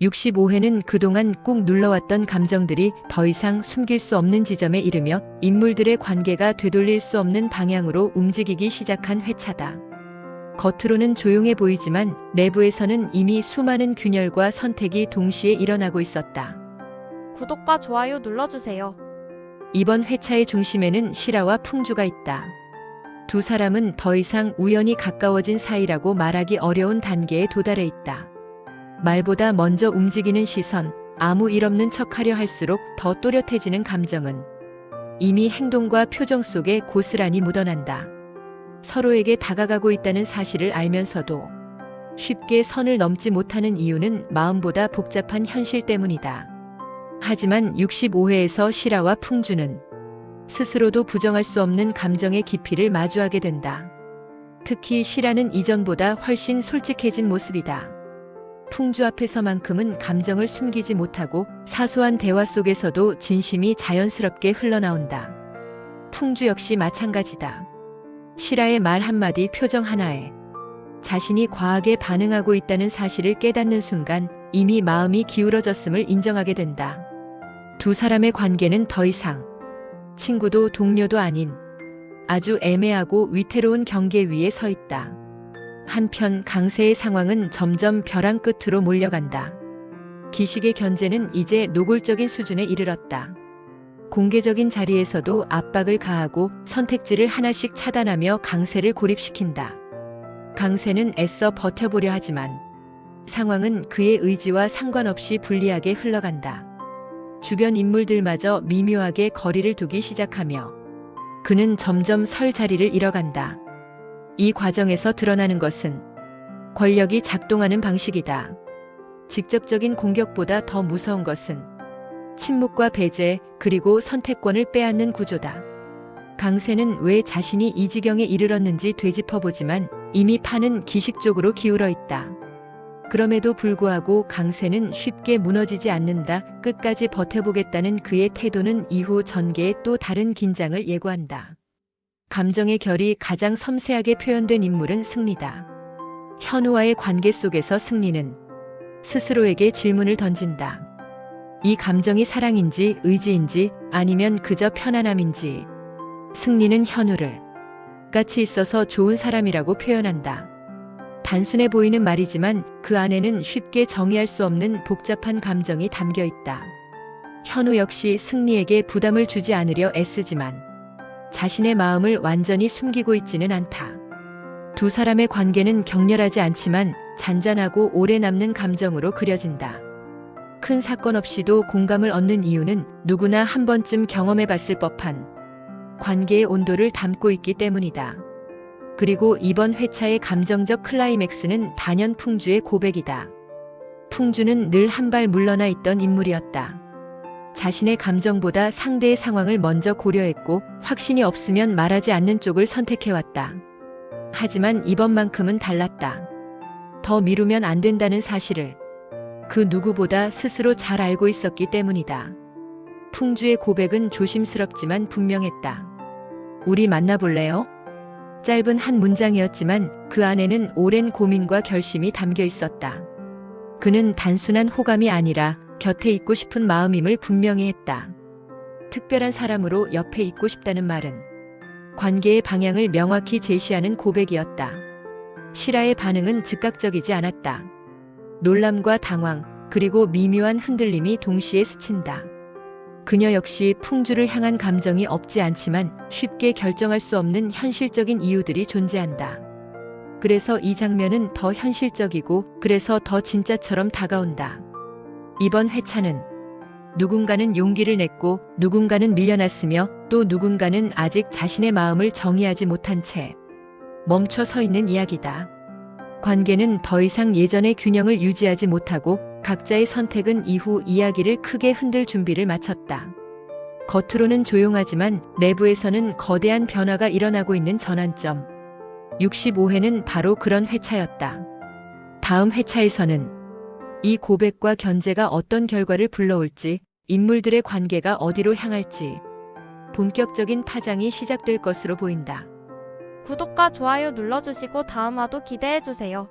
65회는 그동안 꾹 눌러왔던 감정들이 더 이상 숨길 수 없는 지점에 이르며 인물들의 관계가 되돌릴 수 없는 방향으로 움직이기 시작한 회차다. 겉으로는 조용해 보이지만 내부에서는 이미 수많은 균열과 선택이 동시에 일어나고 있었다. 구독과 좋아요 눌러주세요. 이번 회차의 중심에는 시라와 풍주가 있다. 두 사람은 더 이상 우연히 가까워진 사이라고 말하기 어려운 단계에 도달해 있다. 말보다 먼저 움직이는 시선, 아무 일 없는 척하려 할수록 더 또렷해지는 감정은 이미 행동과 표정 속에 고스란히 묻어난다. 서로에게 다가가고 있다는 사실을 알면서도 쉽게 선을 넘지 못하는 이유는 마음보다 복잡한 현실 때문이다. 하지만 65회에서 시라와 풍주는 스스로도 부정할 수 없는 감정의 깊이를 마주하게 된다. 특히 시라는 이전보다 훨씬 솔직해진 모습이다. 풍주 앞에서만큼은 감정을 숨기지 못하고 사소한 대화 속에서도 진심이 자연스럽게 흘러나온다. 풍주 역시 마찬가지다. 시라의 말 한마디, 표정 하나에 자신이 과하게 반응하고 있다는 사실을 깨닫는 순간 이미 마음이 기울어졌음을 인정하게 된다. 두 사람의 관계는 더 이상 친구도 동료도 아닌 아주 애매하고 위태로운 경계 위에 서 있다. 한편 강세의 상황은 점점 벼랑 끝으로 몰려간다. 기식의 견제는 이제 노골적인 수준에 이르렀다. 공개적인 자리에서도 압박을 가하고 선택지를 하나씩 차단하며 강세를 고립시킨다. 강세는 애써 버텨보려 하지만 상황은 그의 의지와 상관없이 불리하게 흘러간다. 주변 인물들마저 미묘하게 거리를 두기 시작하며 그는 점점 설 자리를 잃어간다. 이 과정에서 드러나는 것은 권력이 작동하는 방식이다. 직접적인 공격보다 더 무서운 것은 침묵과 배제, 그리고 선택권을 빼앗는 구조다. 강세는 왜 자신이 이 지경에 이르렀는지 되짚어보지만 이미 판은 기식 쪽으로 기울어 있다. 그럼에도 불구하고 강세는 쉽게 무너지지 않는다. 끝까지 버텨보겠다는 그의 태도는 이후 전개의 또 다른 긴장을 예고한다. 감정의 결이 가장 섬세하게 표현된 인물은 승리다. 현우와의 관계 속에서 승리는 스스로에게 질문을 던진다. 이 감정이 사랑인지 의지인지 아니면 그저 편안함인지. 승리는 현우를 같이 있어서 좋은 사람이라고 표현한다. 단순해 보이는 말이지만 그 안에는 쉽게 정의할 수 없는 복잡한 감정이 담겨 있다. 현우 역시 승리에게 부담을 주지 않으려 애쓰지만 자신의 마음을 완전히 숨기고 있지는 않다. 두 사람의 관계는 격렬하지 않지만 잔잔하고 오래 남는 감정으로 그려진다. 큰 사건 없이도 공감을 얻는 이유는 누구나 한 번쯤 경험해 봤을 법한 관계의 온도를 담고 있기 때문이다. 그리고 이번 회차의 감정적 클라이맥스는 단연 풍주의 고백이다. 풍주는 늘 한 발 물러나 있던 인물이었다. 자신의 감정보다 상대의 상황을 먼저 고려했고 확신이 없으면 말하지 않는 쪽을 선택해왔다. 하지만 이번만큼은 달랐다. 더 미루면 안 된다는 사실을 그 누구보다 스스로 잘 알고 있었기 때문이다. 풍주의 고백은 조심스럽지만 분명했다. 우리 만나볼래요? 짧은 한 문장이었지만 그 안에는 오랜 고민과 결심이 담겨 있었다. 그는 단순한 호감이 아니라 곁에 있고 싶은 마음임을 분명히 했다. 특별한 사람으로 옆에 있고 싶다는 말은 관계의 방향을 명확히 제시하는 고백이었다. 시라의 반응은 즉각적이지 않았다. 놀람과 당황, 그리고 미묘한 흔들림이 동시에 스친다. 그녀 역시 풍주를 향한 감정이 없지 않지만 쉽게 결정할 수 없는 현실적인 이유들이 존재한다. 그래서 이 장면은 더 현실적이고 그래서 더 진짜처럼 다가온다. 이번 회차는 누군가는 용기를 냈고 누군가는 밀려났으며 또 누군가는 아직 자신의 마음을 정의하지 못한 채 멈춰 서 있는 이야기다. 관계는 더 이상 예전의 균형을 유지하지 못하고 각자의 선택은 이후 이야기를 크게 흔들 준비를 마쳤다. 겉으로는 조용하지만 내부에서는 거대한 변화가 일어나고 있는 전환점. 65회는 바로 그런 회차였다. 다음 회차에서는 이 고백과 견제가 어떤 결과를 불러올지, 인물들의 관계가 어디로 향할지 본격적인 파장이 시작될 것으로 보인다. 구독과 좋아요 눌러주시고 다음 화도 기대해주세요.